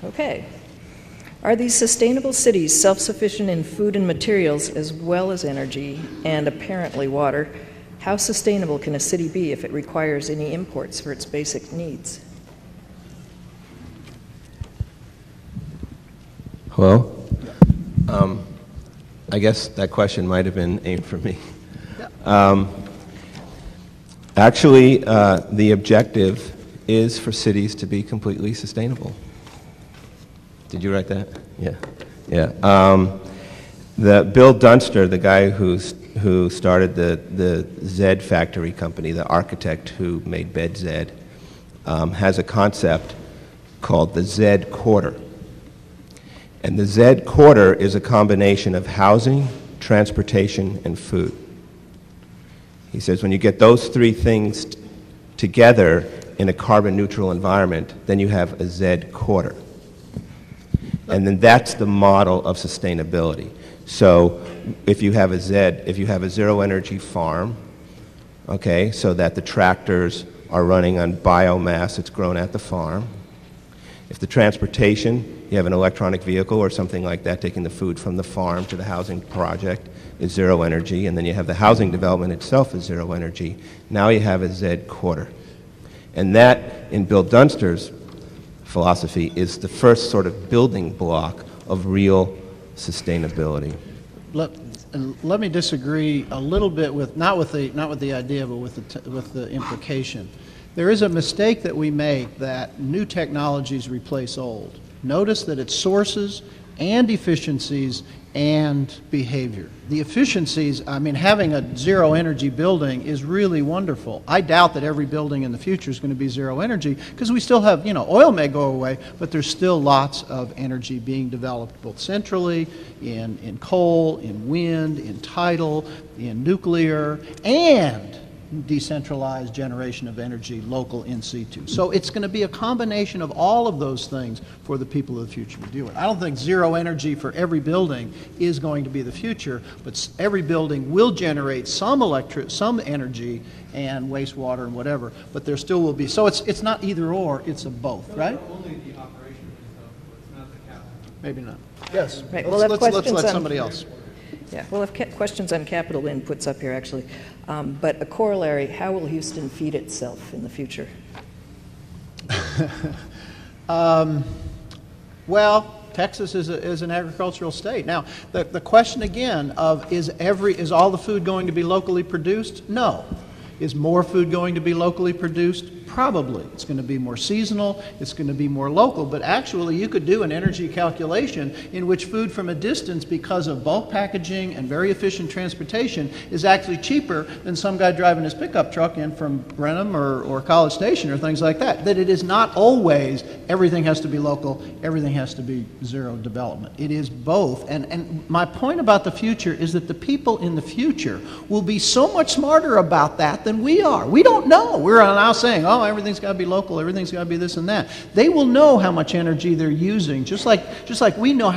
Okay. Are these sustainable cities self-sufficient in food and materials as well as energy and apparently water? How sustainable can a city be if it requires any imports for its basic needs? Hello? I guess that question might have been aimed for me. Actually, the objective is for cities to be completely sustainable. Did you write that? Yeah. Yeah. The Bill Dunster, the guy who started the Zed factory company, the architect who made Bed Zed, has a concept called the Zed quarter. And the Zed quarter is a combination of housing, transportation, and food. He says when you get those three things together in a carbon neutral environment, then you have a Zed quarter. And then that's the model of sustainability. So if you have a zero energy farm, okay, so that the tractors are running on biomass that's grown at the farm. If the transportation, you have an electronic vehicle or something like that taking the food from the farm to the housing project, is zero energy, and then you have the housing development itself is zero energy. Now you have a Zed quarter. And that, in Bill Dunster's philosophy, is the first sort of building block of real sustainability. Let me disagree a little bit with not with the idea, but with the implication. There is a mistake that we make that new technologies replace old. Notice that it's sources and efficiencies and behavior. The efficiencies, I mean, having a zero energy building is really wonderful. I doubt that every building in the future is going to be zero energy because we still have, oil may go away, but there's still lots of energy being developed both centrally, in coal, in wind, in tidal, in nuclear, and decentralized generation of energy, local in situ. So it's going to be a combination of all of those things for the people of the future to deal with. I don't think zero energy for every building is going to be the future, but every building will generate some energy and wastewater and whatever, but there still will be. So it's not either or, it's a both, right? Only the operation itself, it's not the capital. Maybe not. Yes. Right. Let's let somebody else. Yeah, we'll have questions on capital inputs up here, actually. But a corollary, how will Houston feed itself in the future? Well, Texas is an agricultural state. Now, the question again of is all the food going to be locally produced? No. Is more food going to be locally produced? Probably. It's going to be more seasonal, it's going to be more local, but actually you could do an energy calculation in which food from a distance, because of bulk packaging and very efficient transportation, is actually cheaper than some guy driving his pickup truck in from Brenham or College Station or things like that. That it is not always everything has to be local, everything has to be zero development. It is both, and my point about the future is that the people in the future will be so much smarter about that than we are. We don't know. We're now saying, oh, everything's got to be local, everything's got to be this and that. They will know how much energy they're using, just like we know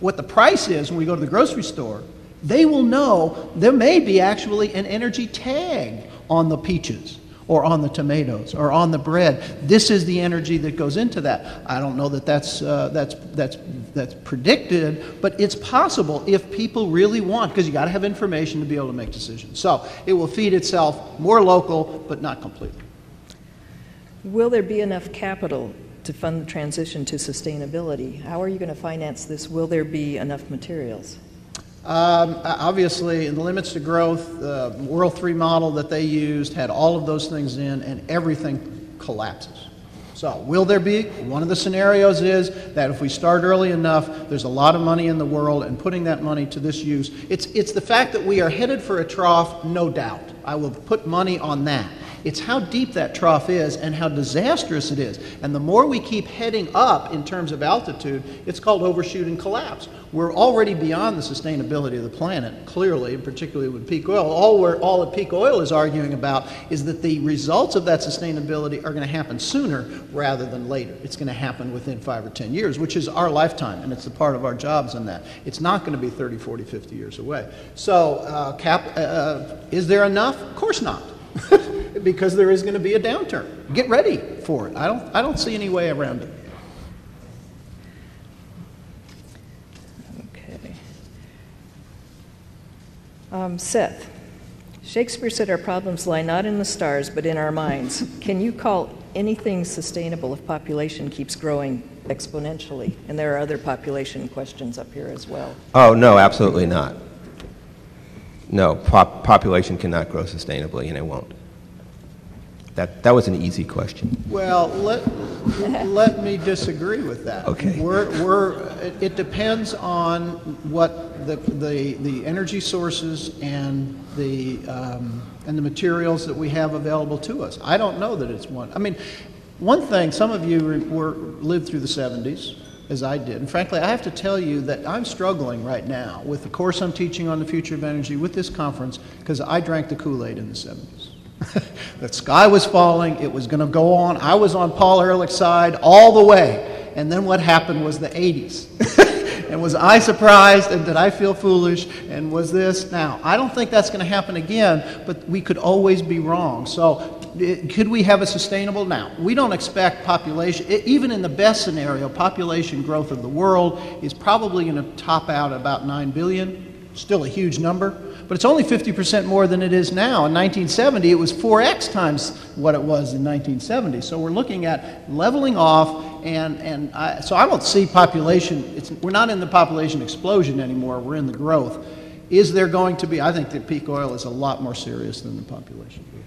what the price is when we go to the grocery store. They will know there may be actually an energy tag on the peaches or on the tomatoes or on the bread. This is the energy that goes into that. I don't know that that's predicted, but it's possible if people really want, because you got to have information to be able to make decisions. So it will feed itself more local, but not completely. Will there be enough capital to fund the transition to sustainability? How are you going to finance this? Will there be enough materials? Obviously, in the limits to growth, the World 3 model that they used had all of those things in, and everything collapses. So, will there be? One of the scenarios is that if we start early enough, there's a lot of money in the world, and putting that money to this use. It's the fact that we are headed for a trough, no doubt. I will put money on that. It's how deep that trough is and how disastrous it is. And the more we keep heading up in terms of altitude, it's called overshoot and collapse. We're already beyond the sustainability of the planet, clearly, and particularly with peak oil. All that peak oil is arguing about is that the results of that sustainability are going to happen sooner rather than later. It's going to happen within 5 or 10 years, which is our lifetime, and it's a part of our jobs in that. It's not going to be 30, 40, 50 years away. So is there enough? Of course not. Because there is going to be a downturn. Get ready for it. I don't see any way around it. Seth, Shakespeare said our problems lie not in the stars, but in our minds. Can you call anything sustainable if population keeps growing exponentially? And there are other population questions up here as well. Oh, no, absolutely not. No, population cannot grow sustainably, and it won't. That was an easy question. Well, let me disagree with that. Okay. It depends on what the energy sources and the materials that we have available to us. I don't know that it's one. I mean, one thing, some of you lived through the 70s, as I did. And frankly, I have to tell you that I'm struggling right now with the course I'm teaching on the future of energy with this conference, because I drank the Kool-Aid in the 70s. The sky was falling, it was going to go on. I was on Paul Ehrlich's side all the way. And then what happened was the 80s. And was I surprised, and did I feel foolish, and was this? Now, I don't think that's going to happen again, but we could always be wrong. So could we have a sustainable? Now, we don't expect population, even in the best scenario, population growth of the world is probably going to top out about 9 billion, still a huge number, but it's only 50% more than it is now. In 1970, it was 4x times what it was in 1970. So we're looking at leveling off, so I don't see population, we're not in the population explosion anymore, we're in the growth. Is there going to be, I think that peak oil is a lot more serious than the population growth.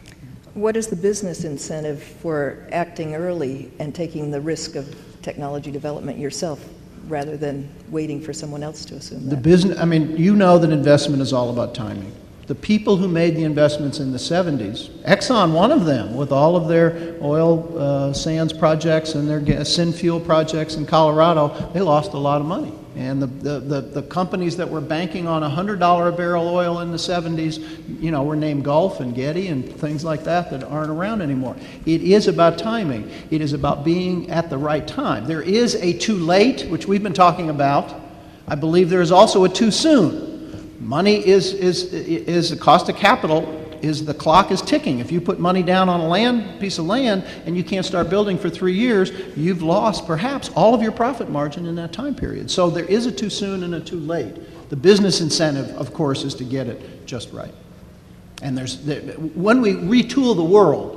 What is the business incentive for acting early and taking the risk of technology development yourself rather than waiting for someone else to assume that? The business, I mean, you know that investment is all about timing. The people who made the investments in the 70s, Exxon, one of them, with all of their oil sands projects and their synfuel projects in Colorado, they lost a lot of money. And the companies that were banking on $100 a barrel oil in the 70s, you know, were named Gulf and Getty and things like that aren't around anymore. It is about timing. It is about being at the right time. There is a too late, which we've been talking about. I believe there is also a too soon. Money is the cost of capital, the clock is ticking. If you put money down on a piece of land and you can't start building for 3 years, you've lost perhaps all of your profit margin in that time period. So there is a too soon and a too late. The business incentive, of course, is to get it just right. And when we retool the world,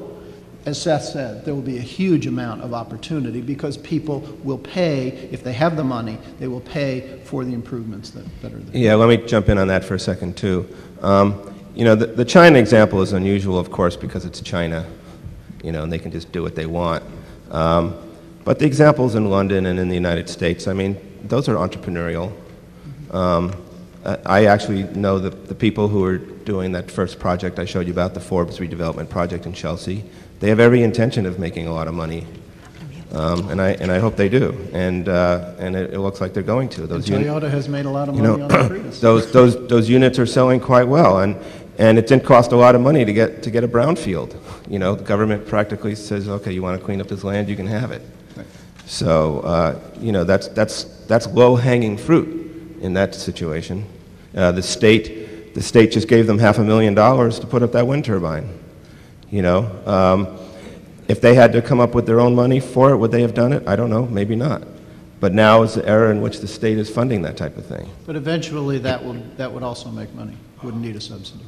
as Seth said, there will be a huge amount of opportunity because people will pay, if they have the money, they will pay for the improvements that are there. Yeah, let me jump in on that for a second, too. You know, the China example is unusual, of course, because it's China, you know, and they can just do what they want. But the examples in London and in the United States, I mean, those are entrepreneurial. I actually know the people who are doing that first project I showed you about, the Forbes redevelopment project in Chelsea. They have every intention of making a lot of money, and I hope they do. And it looks like they're going to. Toyota has made a lot of money on the Prius. Those units are selling quite well, and it didn't cost a lot of money to get a brownfield. You know, the government practically says, okay, you want to clean up this land, you can have it. Right. So you know, that's low-hanging fruit in that situation. The state just gave them $500,000 to put up that wind turbine. You know, if they had to come up with their own money for it, would they have done it? I don't know, maybe not. But now is the era in which the state is funding that type of thing. But eventually that would also make money. Wouldn't need a subsidy.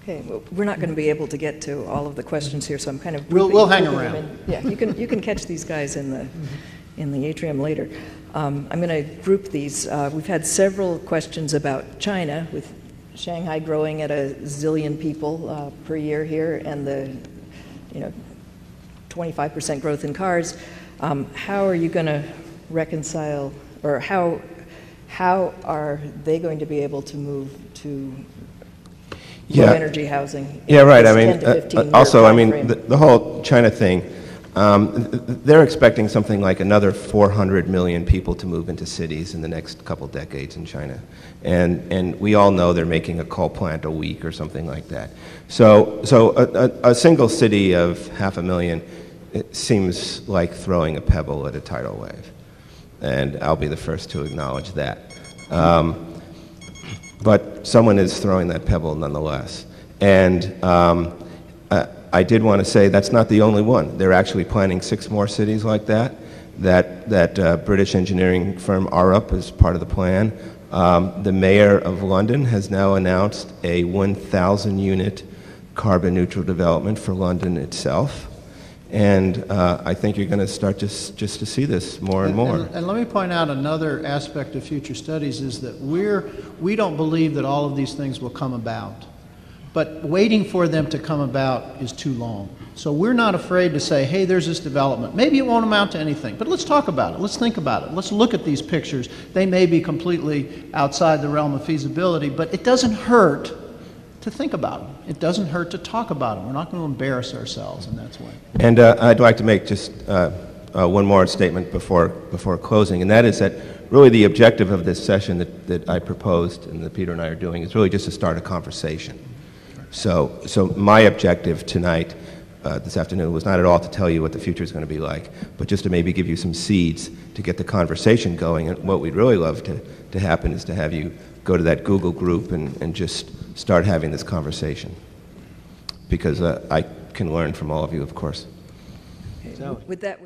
Okay, well, we're not going to be able to get to all of the questions here, so I'm kind of we'll hang around. Yeah, you can catch these guys in the atrium later. I'm going to group these. We've had several questions about China, with Shanghai growing at a zillion people per year here, and the 25% growth in cars. How are you going to reconcile, or how are they going to be able to move to low energy housing? Yeah, right. I mean, also, I mean, the whole China thing. They're expecting something like another 400 million people to move into cities in the next couple decades in China. And we all know they're making a coal plant a week or something like that. So a single city of 500,000, it seems like throwing a pebble at a tidal wave. And I'll be the first to acknowledge that. But someone is throwing that pebble nonetheless. And I did want to say that's not the only one. They're actually planning 6 more cities like that. That British engineering firm Arup is part of the plan. The mayor of London has now announced a 1,000 unit carbon neutral development for London itself. And I think you're going to start just to see this more and more. And let me point out another aspect of future studies is that we don't believe that all of these things will come about. But waiting for them to come about is too long. So we're not afraid to say, hey, there's this development. Maybe it won't amount to anything, but let's talk about it. Let's think about it. Let's look at these pictures. They may be completely outside the realm of feasibility, but it doesn't hurt to think about them. It doesn't hurt to talk about them. We're not going to embarrass ourselves in that way. And I'd like to make just one more statement before closing, and that is that really the objective of this session that I proposed and that Peter and I are doing is really just to start a conversation. So my objective tonight, this afternoon, was not at all to tell you what the future is going to be like, but just to maybe give you some seeds to get the conversation going. And what we'd really love to happen is to have you go to that Google group and just start having this conversation. Because I can learn from all of you, of course. With that,